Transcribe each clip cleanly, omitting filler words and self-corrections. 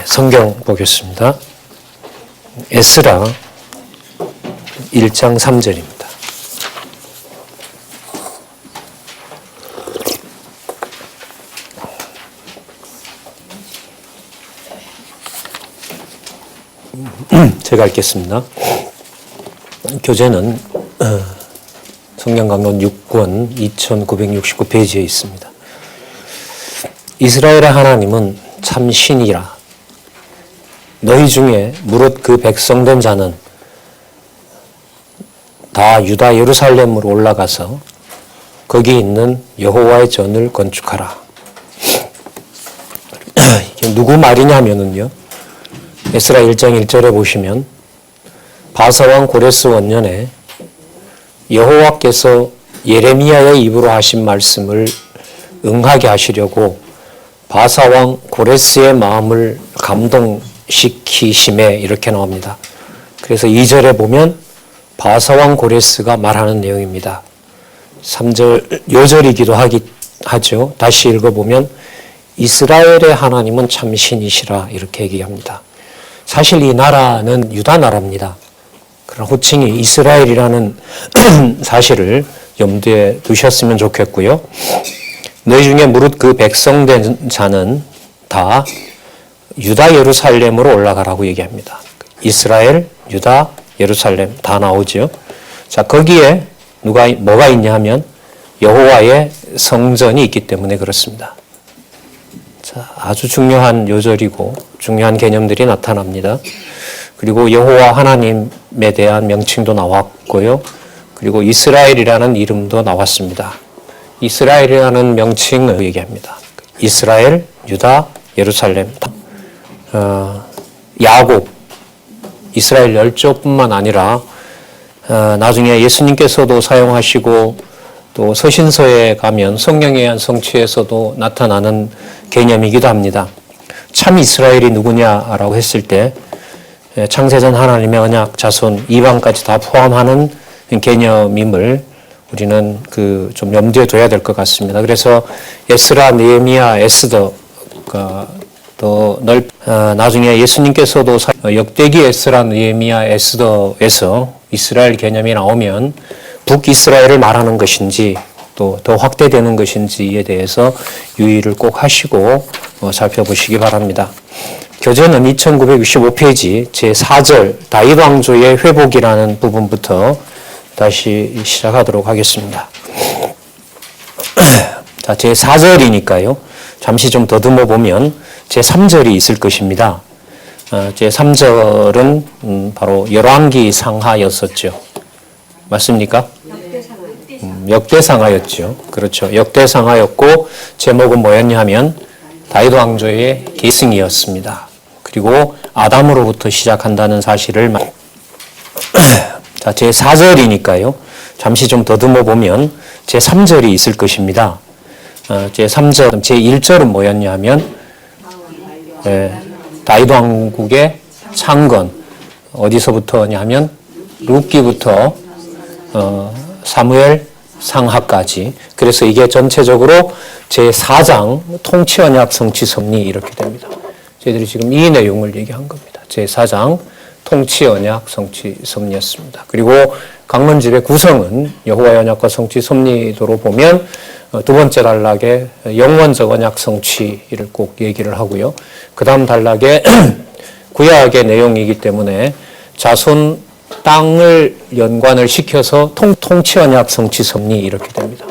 성경 보겠습니다. 에스라 1장 3절입니다. 제가 읽겠습니다. 교재는 성경강론 6권 2969페이지에 있습니다. 이스라엘의 하나님은 참 신이라. 너희 중에 무릇 그 백성된 자는 다 유다 예루살렘으로 올라가서 거기 있는 여호와의 전을 건축하라. 이게 누구 말이냐면은요, 에스라 1장 1절에 보시면 바사왕 고레스 원년에 여호와께서 예레미야의 입으로 하신 말씀을 응하게 하시려고 바사왕 고레스의 마음을 감동시키심에 이렇게 나옵니다. 그래서 2절에 보면 바사왕 고레스가 말하는 내용입니다. 3절, 요절이기도 하죠. 다시 읽어보면 이스라엘의 하나님은 참 신이시라 이렇게 얘기합니다. 사실 이 나라는 유다 나라입니다. 그러나 호칭이 이스라엘이라는 사실을 염두에 두셨으면 좋겠고요. 너희 중에 무릇 그 백성된 자는 다 유다 예루살렘으로 올라가라고 얘기합니다. 이스라엘, 유다, 예루살렘 다 나오죠. 자, 거기에 뭐가 있냐 하면 여호와의 성전이 있기 때문에 그렇습니다. 자, 아주 중요한 요절이고 중요한 개념들이 나타납니다. 그리고 여호와 하나님에 대한 명칭도 나왔고요. 그리고 이스라엘이라는 이름도 나왔습니다. 이스라엘이라는 명칭을 얘기합니다. 이스라엘, 유다, 예루살렘, 야곱, 이스라엘 열조뿐만 아니라 나중에 예수님께서도 사용하시고 또 서신서에 가면 성령의 한 성취에서도 나타나는 개념이기도 합니다. 참 이스라엘이 누구냐라고 했을 때 창세전 하나님의 언약 자손 이방까지 다 포함하는 개념임을 우리는 좀 염두에 둬야 될 것 같습니다. 그래서 에스라, 느헤미야, 에스더가 더 나중에 예수님께서도 역대기 에스라, 느헤미야, 에스더에서 이스라엘 개념이 나오면 북이스라엘을 말하는 것인지 또 더 확대되는 것인지에 대해서 유의를 꼭 하시고 살펴보시기 바랍니다. 교재는 2965페이지 제4절 다윗 왕조의 회복이라는 부분부터 다시 시작하도록 하겠습니다. 자, 제4절이니까요. 잠시 좀 더듬어 보면 제3절이 있을 것입니다. 제3절은 바로 열왕기 상하였었죠. 맞습니까? 역대상하였죠. 그렇죠. 역대상하였고 제목은 뭐였냐 하면 다윗 왕조의 계승이었습니다. 그리고 아담으로부터 시작한다는 사실을 자, 제4절이니까요. 잠시 좀 더듬어 보면 제3절이 있을 것입니다. 제3절, 제1절은 뭐였냐 하면 다윗 왕국의 창건 어디서부터냐 하면 룻기부터 사무엘 상하까지. 그래서 이게 전체적으로 제4장 통치언약 성취섭리 이렇게 됩니다. 저희들이 지금 이 내용을 얘기한 겁니다. 제4장 통치언약 성취섭리였습니다. 그리고 강론집의 구성은 여호와의 언약과 성취섭리도로 보면 두 번째 단락에 영원적 언약 성취를 꼭 얘기를 하고요. 그 다음 단락에 구약의 내용이기 때문에 자손 땅을 연관을 시켜서 통치언약 성취섭리 이렇게 됩니다.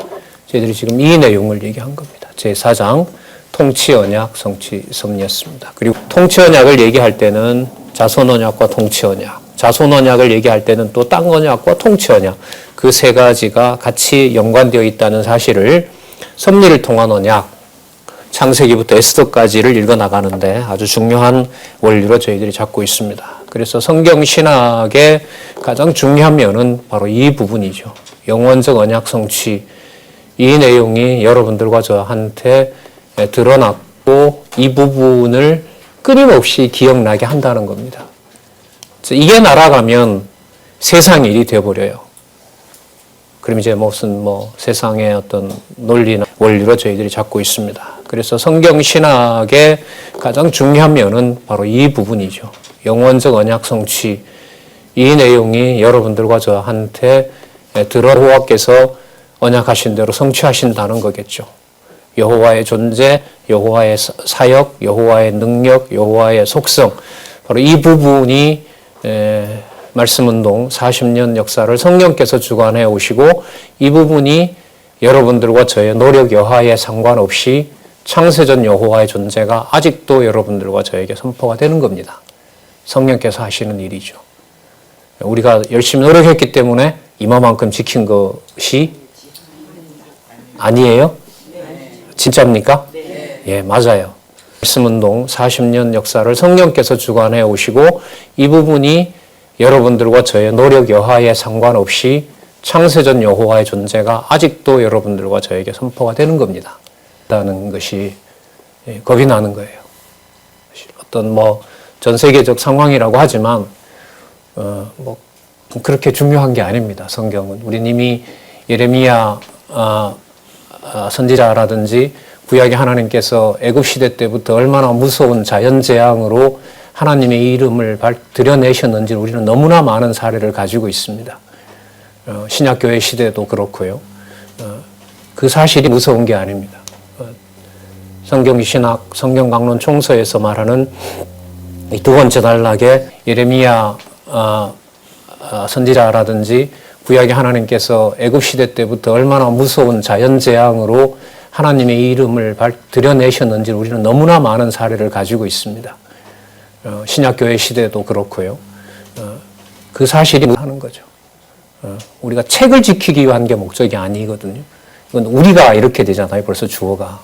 저희들이 지금 이 내용을 얘기한 겁니다. 제4장 통치언약 성취섭리였습니다. 그리고 통치언약을 얘기할 때는 자손언약과 통치언약, 자손언약을 얘기할 때는 또 땅언약과 통치언약 그 세 가지가 같이 연관되어 있다는 사실을 섭리를 통한 언약, 창세기부터 에스더까지를 읽어나가는데 아주 중요한 원리로 저희들이 잡고 있습니다. 그래서 성경 신학의 가장 중요한 면은 바로 이 부분이죠. 영원적 언약 성취. 이 내용이 여러분들과 저한테 드러났고 이 부분을 끊임없이 기억나게 한다는 겁니다. 이게 날아가면 세상 일이 되어버려요. 그럼 이제 무슨 세상의 어떤 논리나 원리로 저희들이 잡고 있습니다. 그래서 성경 신학의 가장 중요한 면은 바로 이 부분이죠. 영원적 언약 성취. 이 내용이 여러분들과 저한테 여호와께서 언약하신 대로 성취하신다는 거겠죠. 여호와의 존재, 여호와의 사역, 여호와의 능력, 여호와의 속성. 바로 이 부분이 말씀운동 40년 역사를 성령께서 주관해 오시고 이 부분이 여러분들과 저의 노력 여하에 상관없이 창세전 여호와의 존재가 아직도 여러분들과 저에게 선포가 되는 겁니다. 성령께서 하시는 일이죠. 우리가 열심히 노력했기 때문에 이마만큼 지킨 것이 아니에요? 진짜입니까? 예, 맞아요. 말씀운동 40년 역사를 성령께서 주관해 오시고 이 부분이 여러분들과 저의 노력 여하에 상관없이 창세전 여호와의 존재가 아직도 여러분들과 저에게 선포가 되는 겁니다. 라는 것이 겁이 나는 거예요. 어떤 전 세계적 상황이라고 하지만 그렇게 중요한 게 아닙니다. 성경은 우리 이미 예레미야 선지자라든지 구약의 하나님께서 애굽 시대 때부터 얼마나 무서운 자연 재앙으로 하나님의 이름을 드러내셨는지 우리는 너무나 많은 사례를 가지고 있습니다. 신약교회 시대도 그렇고요. 그 사실이 무서운 게 아닙니다. 성경신학, 성경강론 총서에서 말하는 이 두 번째 단락에 예레미야 선지자라든지 구약의 하나님께서 애굽 시대 때부터 얼마나 무서운 자연 재앙으로 하나님의 이름을 드러내셨는지 우리는 너무나 많은 사례를 가지고 있습니다. 신약교회 시대도 그렇고요. 그 사실이 하는 거죠. 우리가 책을 지키기 위한 게 목적이 아니거든요. 이건 우리가 이렇게 되잖아요. 벌써 주어가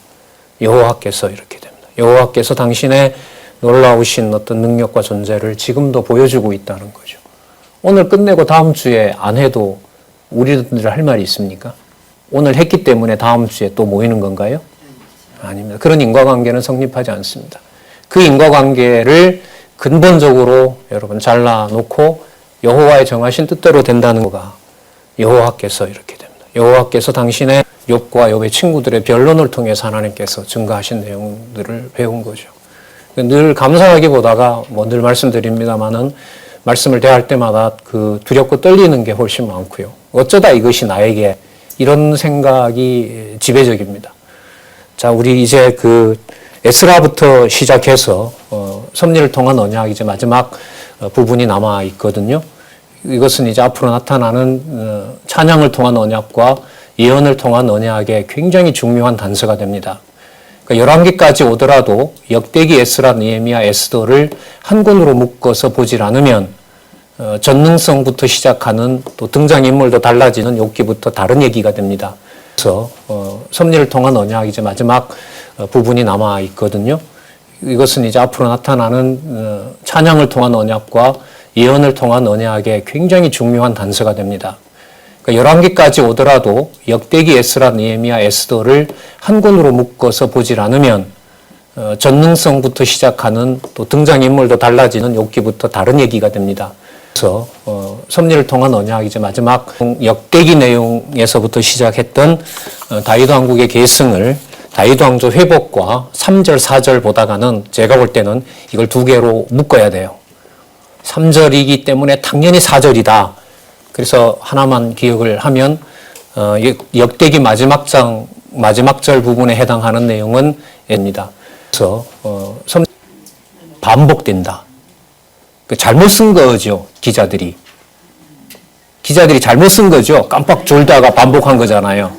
여호와께서 이렇게 됩니다. 여호와께서 당신의 놀라우신 어떤 능력과 존재를 지금도 보여주고 있다는 거죠. 오늘 끝내고 다음 주에 안 해도 우리들 할 말이 있습니까? 오늘 했기 때문에 다음 주에 또 모이는 건가요? 아닙니다. 그런 인과관계는 성립하지 않습니다. 그 인과관계를 근본적으로 여러분 잘라놓고 여호와의 정하신 뜻대로 된다는 거가 여호와께서 이렇게 됩니다. 여호와께서 당신의 욥과 욥의 친구들의 변론을 통해서 하나님께서 증거하신 내용들을 배운 거죠. 늘 감사하게 보다가 늘 말씀드립니다만은 말씀을 대할 때마다 그 두렵고 떨리는 게 훨씬 많고요. 어쩌다 이것이 나에게 이런 생각이 지배적입니다. 자, 우리 이제 그 에스라부터 시작해서 섭리를 통한 언약 이제 마지막 부분이 남아 있거든요. 이것은 이제 앞으로 나타나는 찬양을 통한 언약과 예언을 통한 언약의 굉장히 중요한 단서가 됩니다. 그러니까 11개까지 오더라도 역대기, 에스라, 느헤미야, 에스더를 한 권으로 묶어서 보질 않으면 전능성부터 시작하는 또 등장인물도 달라지는 욥기부터 다른 얘기가 됩니다. 그래서 섭리를 통한 언약 이제 마지막 부분이 남아 있거든요. 이것은 이제 앞으로 나타나는 찬양을 통한 언약과 예언을 통한 언약의 굉장히 중요한 단서가 됩니다. 그러니까 11개까지 오더라도 역대기, 에스라, 느헤미야, 에스더를 한 권으로 묶어서 보질 않으면 전능성부터 시작하는 또 등장인물도 달라지는 욥기부터 다른 얘기가 됩니다. 그래서 섭리를 통한 언약 이제 마지막 역대기 내용에서부터 시작했던 다윗 왕국의 계승을 다윗 왕조 회복과 3절, 4절 보다가는 제가 볼 때는 이걸 두 개로 묶어야 돼요. 3절이기 때문에 당연히 4절이다. 그래서 하나만 기억을 하면 역대기 마지막 장 마지막 절 부분에 해당하는 내용은 입니다. 그래서 반복된다. 잘못 쓴 거죠. 기자들이 잘못 쓴 거죠. 깜빡 졸다가 반복한 거잖아요.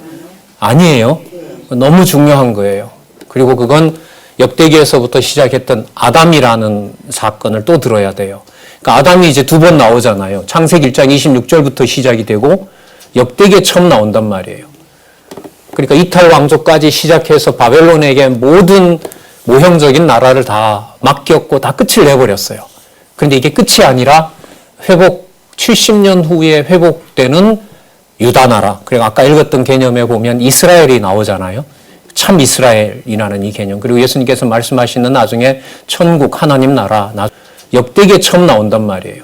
아니에요. 너무 중요한 거예요. 그리고 그건 역대기에서부터 시작했던 아담이라는 사건을 또 들어야 돼요. 그러니까 아담이 이제 두 번 나오잖아요. 창세기 1장 26절부터 시작이 되고 역대기에 처음 나온단 말이에요. 그러니까 이탈 왕조까지 시작해서 바벨론에게 모든 모형적인 나라를 다 맡겼고 다 끝을 내버렸어요. 그런데 이게 끝이 아니라 회복 70년 후에 회복되는 유다 나라. 그리고 아까 읽었던 개념에 보면 이스라엘이 나오잖아요. 참 이스라엘이라는 이 개념. 그리고 예수님께서 말씀하시는 나중에 천국 하나님 나라 역대기에 처음 나온단 말이에요.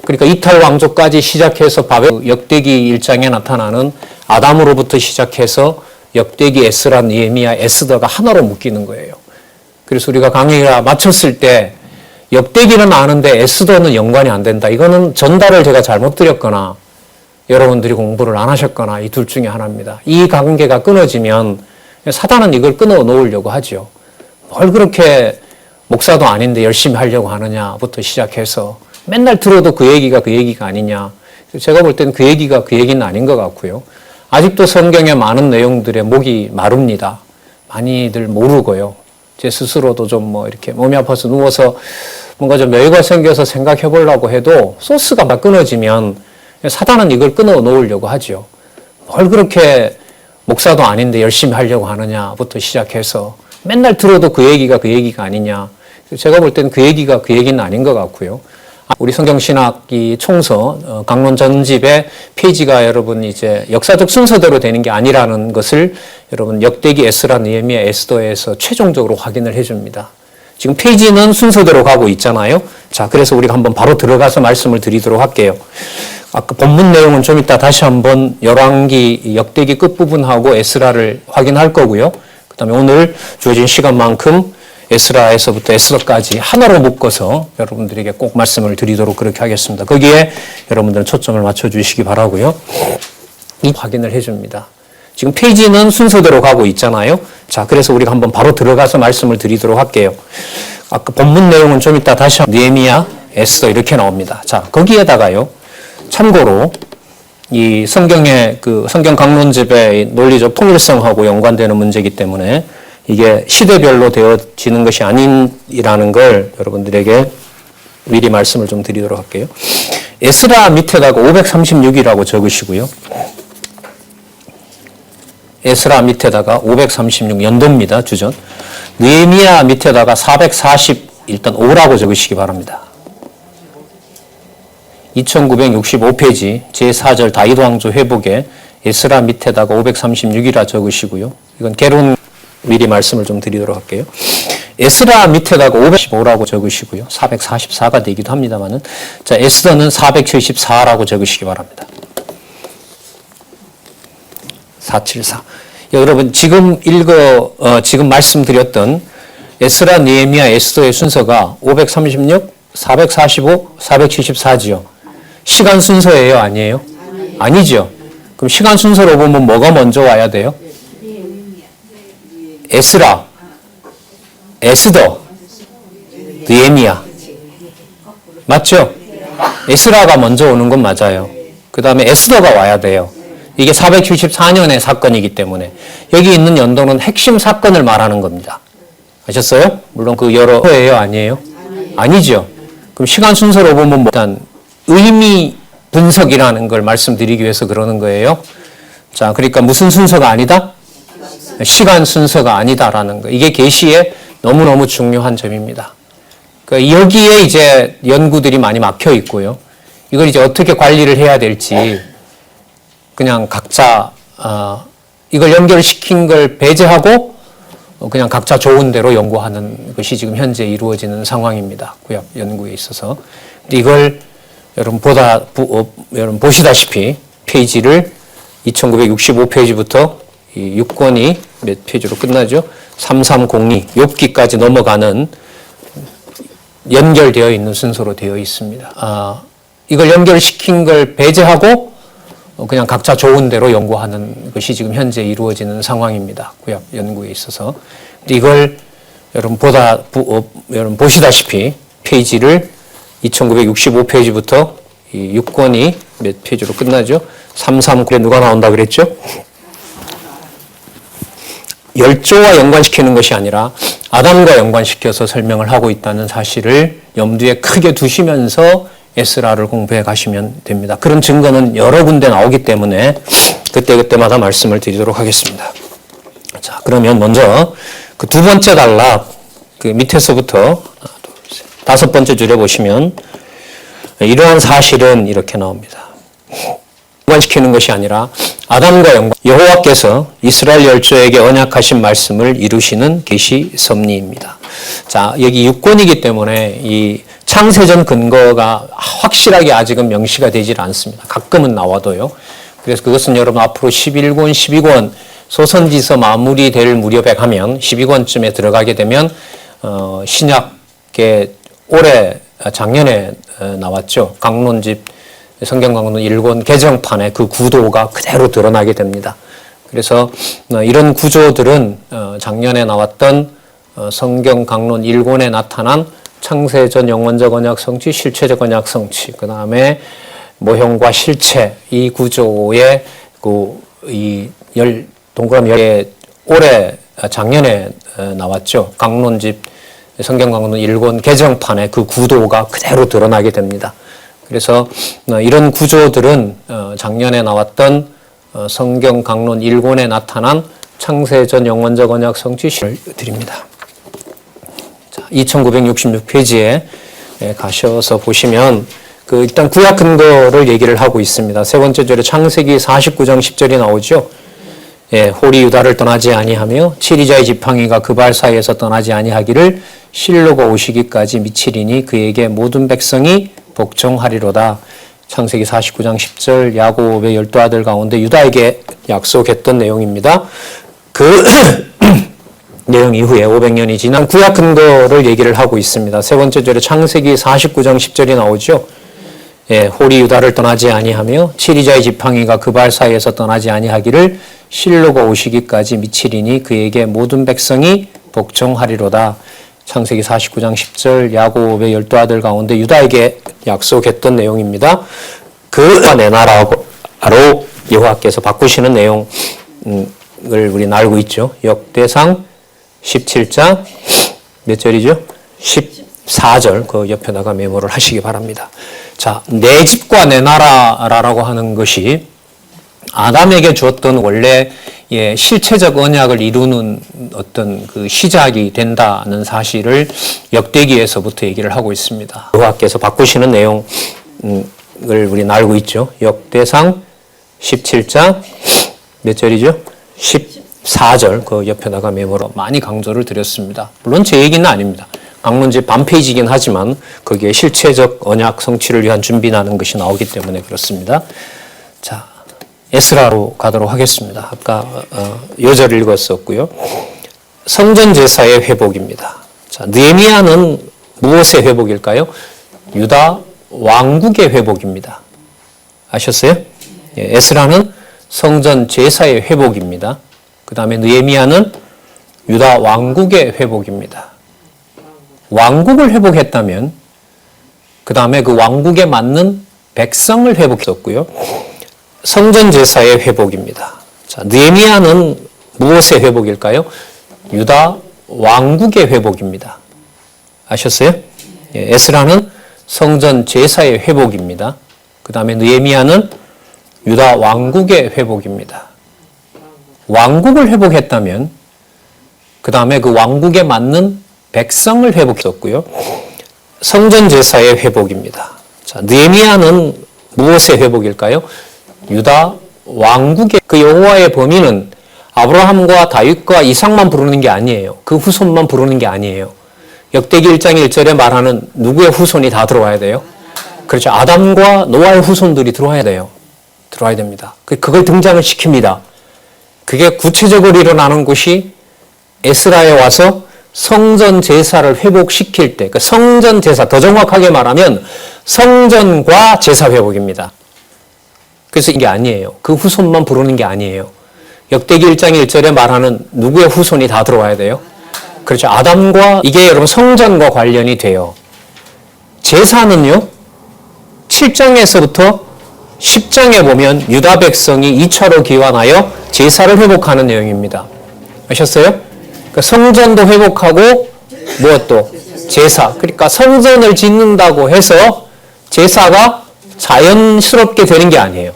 그러니까 이탈 왕조까지 시작해서 역대기 1장에 나타나는 아담으로부터 시작해서 역대기, 에스라, 느헤미야, 에스더가 하나로 묶이는 거예요. 그래서 우리가 강의가 마쳤을 때 역대기는 아는데 에스더는 연관이 안 된다. 이거는 전달을 제가 잘못 드렸거나 여러분들이 공부를 안 하셨거나 이 둘 중에 하나입니다. 이 관계가 끊어지면 사단은 이걸 끊어 놓으려고 하죠. 뭘 그렇게 목사도 아닌데 열심히 하려고 하느냐부터 시작해서 맨날 들어도 그 얘기가 아니냐. 제가 볼 때는 그 얘기가 그 얘기는 아닌 것 같고요. 아직도 성경의 많은 내용들의 목이 마릅니다. 많이들 모르고요. 제 스스로도 좀 뭐 이렇게 몸이 아파서 누워서 뭔가 좀 여유가 생겨서 생각해 보려고 해도 소스가 막 끊어지면 사단은 이걸 끊어 놓으려고 하죠. 뭘 그렇게 목사도 아닌데 열심히 하려고 하느냐부터 시작해서 맨날 들어도 그 얘기가 아니냐. 제가 볼 때는 그 얘기가 그 얘기는 아닌 것 같고요. 우리 성경신학이 총서 강론 전집의 페이지가 여러분 이제 역사적 순서대로 되는 게 아니라는 것을 여러분 역대기, 에스라, 느헤미야, 에스더에서 최종적으로 확인을 해줍니다. 지금 페이지는 순서대로 가고 있잖아요. 자, 그래서 우리가 한번 바로 들어가서 말씀을 드리도록 할게요. 아까 본문 내용은 좀 이따 다시 한번 열왕기, 역대기 끝부분하고 에스라를 확인할 거고요. 그 다음에 오늘 주어진 시간만큼 에스라에서부터 에스더까지 하나로 묶어서 여러분들에게 꼭 말씀을 드리도록 그렇게 하겠습니다. 거기에 여러분들은 초점을 맞춰주시기 바라고요. 이 확인을 해줍니다. 지금 페이지는 순서대로 가고 있잖아요. 자, 그래서 우리가 한번 바로 들어가서 말씀을 드리도록 할게요. 아까 본문 내용은 좀 이따 다시 느헤미야, 에스더 이렇게 나옵니다. 자, 거기에다가요. 참고로 이 성경의 그 성경 강론집의 논리적 통일성하고 연관되는 문제이기 때문에 이게 시대별로 되어지는 것이 아닌이라는 걸 여러분들에게 미리 말씀을 좀 드리도록 할게요. 에스라 밑에다가 536이라고 적으시고요. 에스라 밑에다가 536 연도입니다. 주전. 느헤미야 밑에다가 440 일단 5라고 적으시기 바랍니다. 2965페이지 제4절 다윗 왕조 회복에 에스라 밑에다가 536이라 적으시고요. 이건 개론 미리 말씀을 좀 드리도록 할게요. 에스라 밑에다가 515라고 적으시고요. 444가 되기도 합니다만은 자, 에스더는 474라고 적으시기 바랍니다. 474. 여러분 지금 지금 말씀드렸던 에스라, 느헤미야, 에스더의 순서가 536, 445, 474지요. 시간 순서예요, 아니에요? 아니죠. 그럼 시간 순서로 보면 뭐가 먼저 와야 돼요? 에스라, 에스더, 느헤미야. 맞죠? 에스라가 먼저 오는 건 맞아요. 그 다음에 에스더가 와야 돼요. 이게 474년의 사건이기 때문에 여기 있는 연도는 핵심 사건을 말하는 겁니다. 아셨어요? 물론 그 여러 회예요, 아니에요? 아니죠. 그럼 시간 순서로 보면 일단 의미 분석이라는 걸 말씀드리기 위해서 그러는 거예요. 자, 그러니까 무슨 순서가 아니다? 시간 순서가 아니다라는 거. 이게 계시의 너무너무 중요한 점입니다. 그러니까 여기에 이제 연구들이 많이 막혀 있고요. 이걸 이제 어떻게 관리를 해야 될지 그냥 각자 이걸 연결시킨 걸 배제하고 그냥 각자 좋은 대로 연구하는 것이 지금 현재 이루어지는 상황입니다. 구약 연구에 있어서. 이걸 여러분 보시다시피 페이지를 2965페이지부터 이 6권이 몇 페이지로 끝나죠? 3302, 욥기까지 넘어가는 연결되어 있는 순서로 되어 있습니다. 이걸 연결시킨 걸 배제하고 그냥 각자 좋은 대로 연구하는 것이 지금 현재 이루어지는 상황입니다. 구약 연구에 있어서. 이걸 여러분 보시다시피 페이지를 2965페이지부터 이 6권이 몇 페이지로 끝나죠? 339에 누가 나온다 그랬죠? 열조와 연관시키는 것이 아니라 아담과 연관시켜서 설명을 하고 있다는 사실을 염두에 크게 두시면서 에스라를 공부해 가시면 됩니다. 그런 증거는 여러 군데 나오기 때문에 그때마다 말씀을 드리도록 하겠습니다. 자, 그러면 먼저 그 두 번째 단락 그 밑에서부터 다섯 번째 줄에 보시면 이러한 사실은 이렇게 나옵니다. 연관시키는 것이 아니라 아담과 연관, 여호와께서 이스라엘 열조에게 언약하신 말씀을 이루시는 계시 섭리입니다. 자, 여기 6권이기 때문에 이 창세전 근거가 확실하게 아직은 명시가 되질 않습니다. 가끔은 나와도요. 그래서 그것은 여러분 앞으로 11권, 12권 소선지서 마무리될 무렵에 가면 12권쯤에 들어가게 되면 신약계 작년에 나왔죠. 강론집 성경 강론 1권 개정판의 그 구도가 그대로 드러나게 됩니다. 그래서 이런 구조들은 작년에 나왔던 성경 강론 1권에 나타난 창세전 영원적 언약 성취, 실체적 언약 성취, 그 다음에 모형과 실체 이 구조의 동그라미 작년에 나왔죠. 강론집 성경 강론 1권 개정판의 그 구도가 그대로 드러나게 됩니다. 그래서 이런 구조들은 작년에 나왔던 성경 강론 1권에 나타난 창세전 영원적 언약 성취를 드립니다. 2966페이지에 가셔서 보시면 일단 구약 근거를 얘기를 하고 있습니다. 세 번째 절에 창세기 49장 10절이 나오죠. 홀이 유다를 떠나지 아니하며 치리자의 지팡이가 그 발 사이에서 떠나지 아니하기를 실로가 오시기까지 미치리니 그에게 모든 백성이 복종하리로다. 창세기 49장 10절 야곱의 12아들 가운데 유다에게 약속했던 내용입니다. 그 내용 이후에 500년이 지난 구약 근거를 얘기를 하고 있습니다. 세 번째 절에 창세기 49장 10절이 나오죠. 홀이 유다를 떠나지 아니하며 치리자의 지팡이가 그 발 사이에서 떠나지 아니하기를 실로가 오시기까지 미치리니 그에게 모든 백성이 복종하리로다. 창세기 49장 10절 야곱의 12아들 가운데 유다에게 약속했던 내용입니다. 내 나라로 여호와께서 바꾸시는 내용을 우리는 알고 있죠. 역대상 17장 몇 절이죠? 14절 그 옆에다가 메모를 하시기 바랍니다. 자, 내 집과 내 나라라고 하는 것이 아담에게 주었던 원래 실체적 언약을 이루는 어떤 그 시작이 된다는 사실을 역대기에서부터 얘기를 하고 있습니다. 여호와께서 바꾸시는 내용을 우리는 알고 있죠. 역대상 17장 몇 절이죠? 14절 그 옆에다가 메모로 많이 강조를 드렸습니다. 물론 제 얘기는 아닙니다. 강론집 반페이지이긴 하지만 거기에 실체적 언약 성취를 위한 준비라는 것이 나오기 때문에 그렇습니다. 자, 에스라로 가도록 하겠습니다. 아까 요절을 읽었었고요. 성전 제사의 회복입니다. 자, 느헤미야는 무엇의 회복일까요? 유다 왕국의 회복입니다. 아셨어요? 에스라는 성전 제사의 회복입니다. 그 다음에 느헤미야는 유다 왕국의 회복입니다. 왕국을 회복했다면 그 다음에 그 왕국에 맞는 백성을 회복했었고요. 성전 제사의 회복입니다. 자, 느헤미야는 무엇의 회복일까요? 유다 왕국의 회복입니다. 아셨어요? 에스라는 성전 제사의 회복입니다. 그 다음에 느헤미야는 유다 왕국의 회복입니다. 왕국을 회복했다면 그 다음에 그 왕국에 맞는 백성을 회복했었고요. 성전 제사의 회복입니다. 자, 느헤미야는 무엇의 회복일까요? 유다 왕국의 그 여호와의 범위는 아브라함과 다윗과 이삭만 부르는 게 아니에요. 그 후손만 부르는 게 아니에요. 역대기 1장 1절에 말하는 누구의 후손이 다 들어와야 돼요? 그렇죠. 아담과 노아의 후손들이 들어와야 돼요. 들어와야 됩니다. 그걸 등장을 시킵니다. 그게 구체적으로 일어나는 것이 에스라에 와서 성전 제사를 회복시킬 때, 그 성전 제사, 더 정확하게 말하면 성전과 제사 회복입니다. 그래서 이게 아니에요. 그 후손만 부르는 게 아니에요. 역대기 1장 1절에 말하는 누구의 후손이 다 들어와야 돼요? 그렇죠. 아담과 이게 여러분 성전과 관련이 돼요. 제사는요, 7장에서부터 10장에 보면 유다 백성이 2차로 기환하여 제사를 회복하는 내용입니다. 아셨어요? 그러니까 성전도 회복하고 무엇도? 제사. 그러니까 성전을 짓는다고 해서 제사가 자연스럽게 되는 게 아니에요.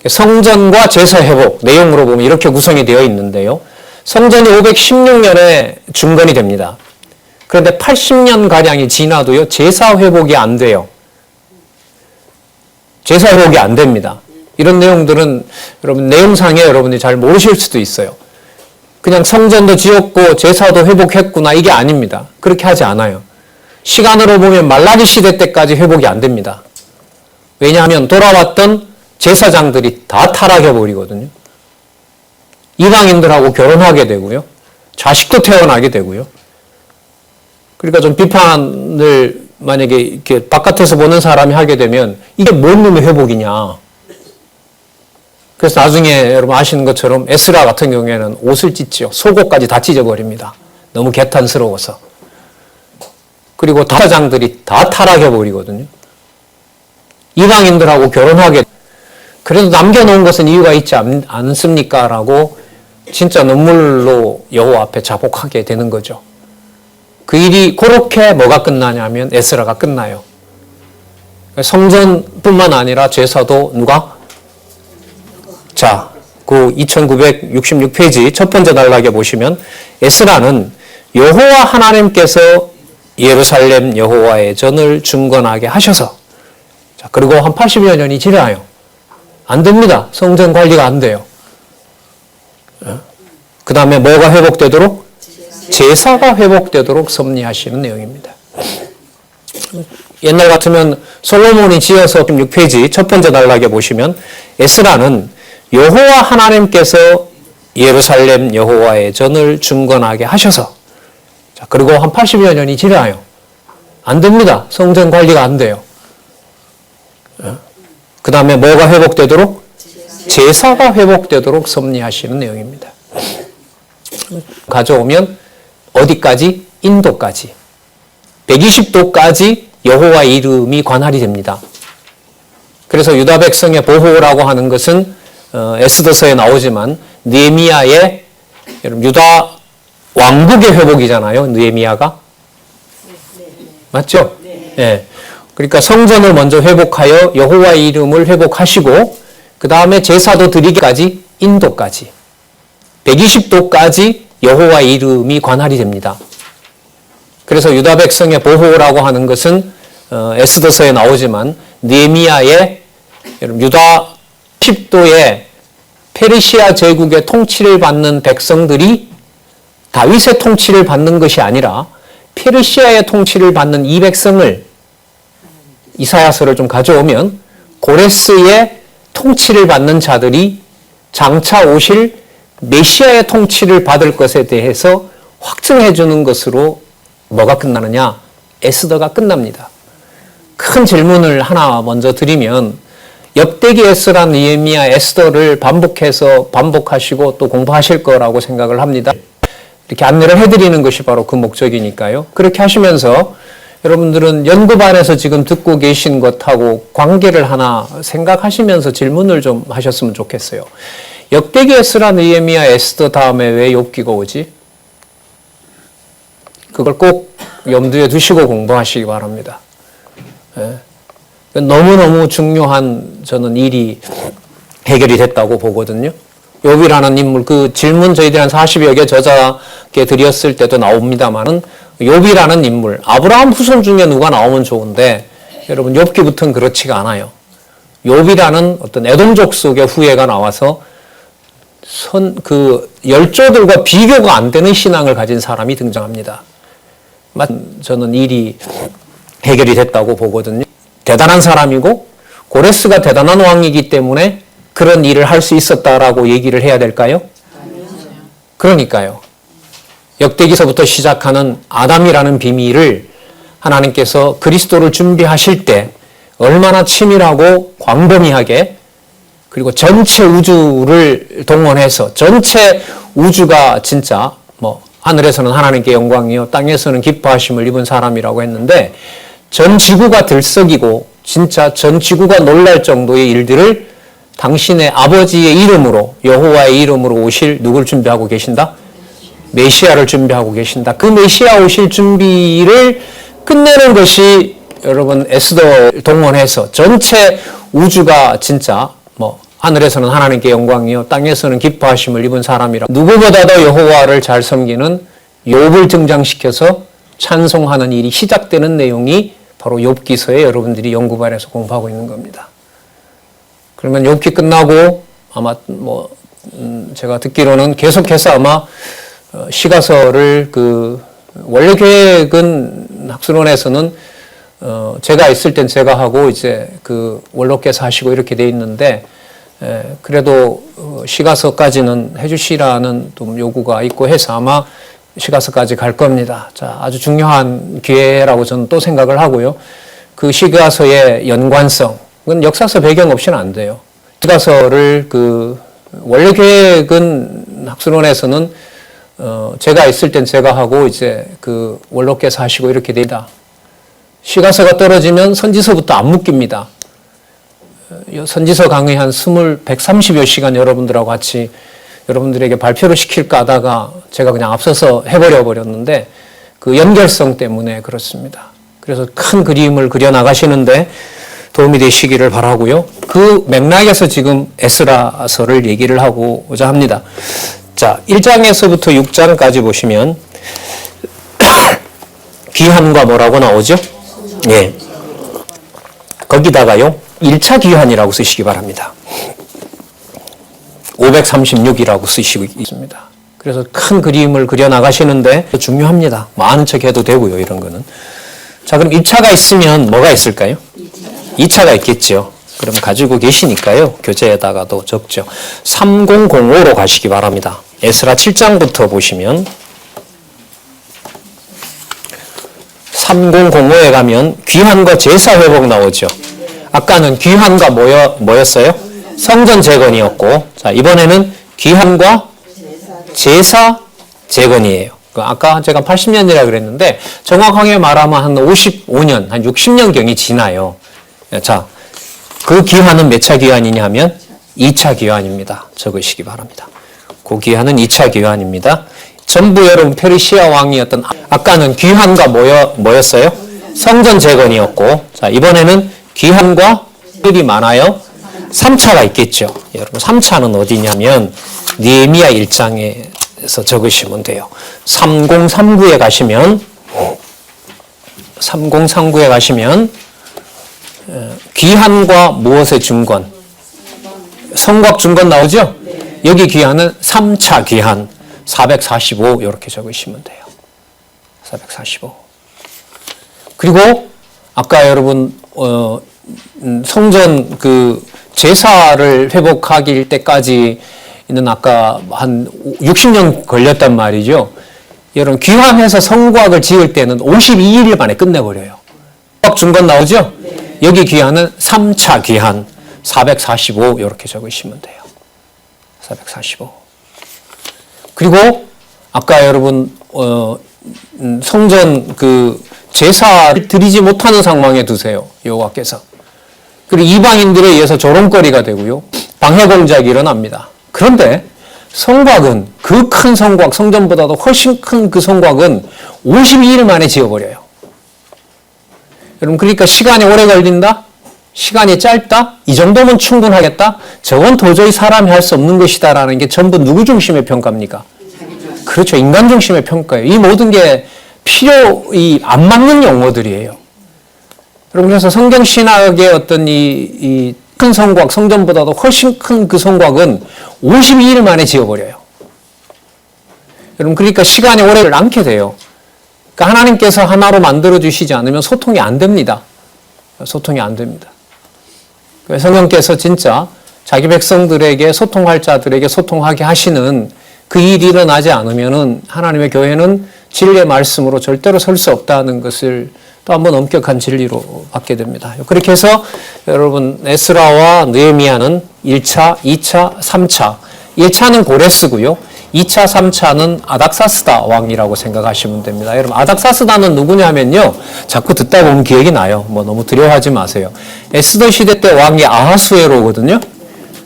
성전과 제사 회복 내용으로 보면 이렇게 구성이 되어 있는데요. 성전이 516년에 중건이 됩니다. 그런데 80년가량이 지나도요, 제사 회복이 안 돼요. 제사 회복이 안 됩니다. 이런 내용들은 여러분 내용상에 여러분들이 잘 모르실 수도 있어요. 그냥 성전도 지었고 제사도 회복했구나 이게 아닙니다. 그렇게 하지 않아요. 시간으로 보면 말라기 시대 때까지 회복이 안 됩니다. 왜냐하면 돌아왔던 제사장들이 다 타락해 버리거든요. 이방인들하고 결혼하게 되고요. 자식도 태어나게 되고요. 그러니까 좀 비판을 만약에 이렇게 바깥에서 보는 사람이 하게 되면 이게 뭔 놈의 회복이냐. 그래서 나중에 여러분 아시는 것처럼 에스라 같은 경우에는 옷을 찢죠. 속옷까지 다 찢어버립니다. 너무 개탄스러워서. 그리고 다장들이 다 타락해버리거든요. 이방인들하고 결혼하게. 그래도 남겨놓은 것은 이유가 있지 않습니까? 라고 진짜 눈물로 여호와 앞에 자복하게 되는 거죠. 그 일이 그렇게 뭐가 끝나냐면 에스라가 끝나요. 성전뿐만 아니라 제사도 누가? 자, 그 2966페이지 첫 번째 단락에 보시면 에스라는 여호와 하나님께서 예루살렘 여호와의 전을 중건하게 하셔서, 자, 그리고 한 80여 년이 지나요. 안 됩니다. 성전 관리가 안 돼요. 그 다음에 뭐가 회복되도록? 제사가 회복되도록 섭리하시는 내용입니다. 옛날 같으면 솔로몬이 지어서 6페이지 첫 번째 단락에 보시면 에스라는 여호와 하나님께서 예루살렘 여호와의 전을 중건하게 하셔서, 자, 그리고 한 80여 년이 지나요. 안 됩니다. 성전 관리가 안 돼요. 그 다음에 뭐가 회복되도록? 제사가 회복되도록 섭리하시는 내용입니다. 가져오면 어디까지? 인도까지. 120도까지 여호와 이름이 관할이 됩니다. 그래서 유다 백성의 보호라고 하는 것은 에스더서에 나오지만 느헤미야의 유다 왕국의 회복이잖아요. 느헤미야가. 맞죠? 네. 그러니까 성전을 먼저 회복하여 여호와의 이름을 회복하시고 그 다음에 제사도 드리기까지 인도까지 120도까지 여호와의 이름이 관할이 됩니다. 그래서 유다 백성의 보호라고 하는 것은 에스더서에 나오지만 느헤미야의 유다 10도의 페르시아 제국의 통치를 받는 백성들이 다윗의 통치를 받는 것이 아니라 페르시아의 통치를 받는 이 백성을 이사야서를 좀 가져오면 고레스의 통치를 받는 자들이 장차 오실 메시아의 통치를 받을 것에 대해서 확증해 주는 것으로 뭐가 끝나느냐? 에스더가 끝납니다. 큰 질문을 하나 먼저 드리면 역대기 에스라, 느헤미야, 에스더를 반복하시고 또 공부하실 거라고 생각을 합니다. 이렇게 안내를 해드리는 것이 바로 그 목적이니까요. 그렇게 하시면서 여러분들은 연구반에서 지금 듣고 계신 것하고 관계를 하나 생각하시면서 질문을 좀 하셨으면 좋겠어요. 역대기 에스라, 느헤미야, 에스더 다음에 왜 욥기가 오지? 그걸 꼭 염두에 두시고 공부하시기 바랍니다. 너무너무 중요한 저는 일이 해결이 됐다고 보거든요. 욥이라는 인물, 그 질문 저희들이 한 40여 개 저자께 드렸을 때도 나옵니다만은 욥이라는 인물, 아브라함 후손 중에 누가 나오면 좋은데 여러분 욥기부터는 그렇지가 않아요. 욥이라는 어떤 에돔족 속의 후예가 나와서 열조들과 비교가 안 되는 신앙을 가진 사람이 등장합니다. 저는 일이 해결이 됐다고 보거든요. 대단한 사람이고 고레스가 대단한 왕이기 때문에 그런 일을 할 수 있었다라고 얘기를 해야 될까요? 그러니까요. 역대기서부터 시작하는 아담이라는 비밀을 하나님께서 그리스도를 준비하실 때 얼마나 치밀하고 광범위하게 그리고 전체 우주를 동원해서 전체 우주가 진짜 하늘에서는 하나님께 영광이요 땅에서는 기뻐하심을 입은 사람이라고 했는데 전 지구가 들썩이고 진짜 전 지구가 놀랄 정도의 일들을 당신의 아버지의 이름으로 여호와의 이름으로 오실 누굴 준비하고 계신다? 메시아를 준비하고 계신다. 그 메시아 오실 준비를 끝내는 것이 여러분 에스더 동원해서 전체 우주가 진짜 하늘에서는 하나님께 영광이요 땅에서는 기뻐하심을 입은 사람이라 누구보다도 여호와를 잘 섬기는 욥을 등장시켜서 찬송하는 일이 시작되는 내용이 바로 욥기서에 여러분들이 연구반에서 공부하고 있는 겁니다. 그러면 욥기 끝나고 아마 제가 듣기로는 계속해서 아마 시가서를 원래 계획은 학술원에서는 제가 있을 땐 제가 하고 이제 원로께서 하시고 이렇게 돼 있는데 그래도 시가서까지는 해주시라는 좀 요구가 있고 해서 아마 시가서까지 갈 겁니다. 자, 아주 중요한 기회라고 저는 또 생각을 하고요. 그 시가서의 연관성, 그건 역사서 배경 없이는 안 돼요. 시가서를 원래 계획은 학술원에서는 제가 있을 땐 제가 하고 이제 원로께서 하시고 이렇게 됩니다. 시가서가 떨어지면 선지서부터 안 묶입니다. 선지서 강의 한 130여 시간 여러분들하고 같이 여러분들에게 발표를 시킬까 하다가 제가 그냥 앞서서 해버려 버렸는데 그 연결성 때문에 그렇습니다. 그래서 큰 그림을 그려나가시는데 도움이 되시기를 바라고요. 그 맥락에서 지금 에스라서를 얘기를 하고자 합니다. 자, 1장에서부터 6장까지 보시면 귀환과 뭐라고 나오죠? 예. 거기다가요, 1차 귀환이라고 쓰시기 바랍니다. 536이라고 쓰시고 있습니다. 그래서 큰 그림을 그려나가시는데 중요합니다. 많은 척 해도 되고요, 이런 거는. 자, 그럼 1차가 있으면 뭐가 있을까요? 2차가 있겠죠. 그럼 가지고 계시니까요, 교재에다가도 적죠. 3005로 가시기 바랍니다. 에스라 7장부터 보시면 3005에 가면 귀환과 제사 회복 나오죠. 아까는 귀환과 뭐였어요? 성전 재건이었고, 자, 이번에는 귀환과 제사 재건이에요. 아까 제가 80년이라 그랬는데 정확하게 말하면 한 55년, 한 60년경이 지나요. 자, 그 귀환은 몇 차 귀환이냐 하면 2차 귀환입니다. 적으시기 바랍니다. 그 귀환은 2차 귀환입니다. 전부 여러분 페르시아 왕이었던 아까는 귀환과 뭐였어요? 성전 재건이었고, 자, 이번에는 귀환과 일이 많아요. 3차가 있겠죠. 여러분 3차는 어디냐면 느헤미야 1장에서 적으시면 돼요. 3039에 가시면 귀환과 무엇의 중건? 성곽 중건 나오죠? 여기 귀환은 3차 귀환 445 이렇게 적으시면 돼요. 445. 그리고 아까 여러분 성전 제사를 회복하길 때까지는 아까 한 60년 걸렸단 말이죠. 여러분 귀환해서 성곽을 지을 때는 52일 만에 끝내버려요. 성곽 중건 나오죠? 네. 여기 귀환은 3차 귀환 445 이렇게 적으시면 돼요. 445. 그리고 아까 여러분 성전 제사를 드리지 못하는 상황에 두세요. 여호와께서. 그리고 이방인들에 의해서 조롱거리가 되고요. 방해 공작이 일어납니다. 그런데 성곽은 그 큰 성곽, 성전보다도 훨씬 큰 그 성곽은 52일 만에 지어버려요. 여러분 그러니까 시간이 오래 걸린다? 시간이 짧다? 이 정도면 충분하겠다? 저건 도저히 사람이 할 수 없는 것이다라는 게 전부 누구 중심의 평가입니까? 그렇죠. 인간 중심의 평가예요. 이 모든 게 안 맞는 용어들이에요. 여러분 그래서 성경 신학의 어떤 이 큰 성곽, 성전보다도 훨씬 큰 그 성곽은 52일 만에 지어버려요. 여러분 그러니까 시간이 오래 않게 돼요. 그러니까 하나님께서 하나로 만들어 주시지 않으면 소통이 안 됩니다. 소통이 안 됩니다. 성령께서 진짜 자기 백성들에게 소통할 자들에게 소통하게 하시는 그 일이 일어나지 않으면은 하나님의 교회는 진리의 말씀으로 절대로 설 수 없다는 것을 또 한번 엄격한 진리로 받게 됩니다. 그렇게 해서 여러분 에스라와 느헤미야는 1차, 2차, 3차. 1차는 고레스고요. 2차, 3차는 아닥사스다 왕이라고 생각하시면 됩니다. 여러분 아닥사스다는 누구냐면요. 자꾸 듣다 보면 기억이 나요. 너무 두려워하지 마세요. 에스더 시대 때 왕이 아하수에로거든요.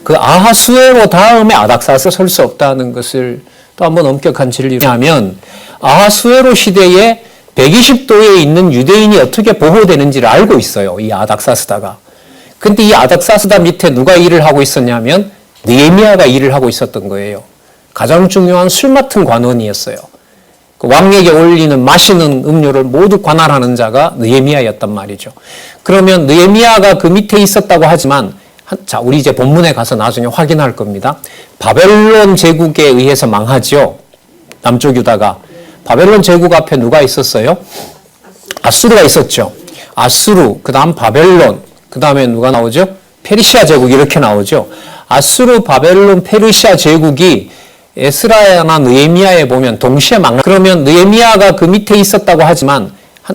그 아하수에로 다음에 아닥사스가 설 수 없다는 것을 또 한번 엄격한 진리로 하면 아하수에로 시대에 120도에 있는 유대인이 어떻게 보호되는지를 알고 있어요. 이 아닥사스다가. 근데 이 아닥사스다 밑에 누가 일을 하고 있었냐면 느헤미야가 일을 하고 있었던 거예요. 가장 중요한 술 맡은 관원이었어요. 그 왕에게 올리는 마시는 음료를 모두 관할하는 자가 느헤미야였단 말이죠. 그러면 느헤미야가 그 밑에 있었다고 하지만 자, 우리 이제 본문에 가서 나중에 확인할 겁니다. 바벨론 제국에 의해서 망하죠. 남쪽 유다가. 바벨론 제국 앞에 누가 있었어요? 아수르가 있었죠. 아수르, 그 다음 바벨론, 그 다음에 누가 나오죠? 페르시아 제국 이렇게 나오죠. 아수르, 바벨론, 페르시아 제국이 에스라나 느헤미야에 보면 동시에 그러면 느헤미야가 그 밑에 있었다고 하지만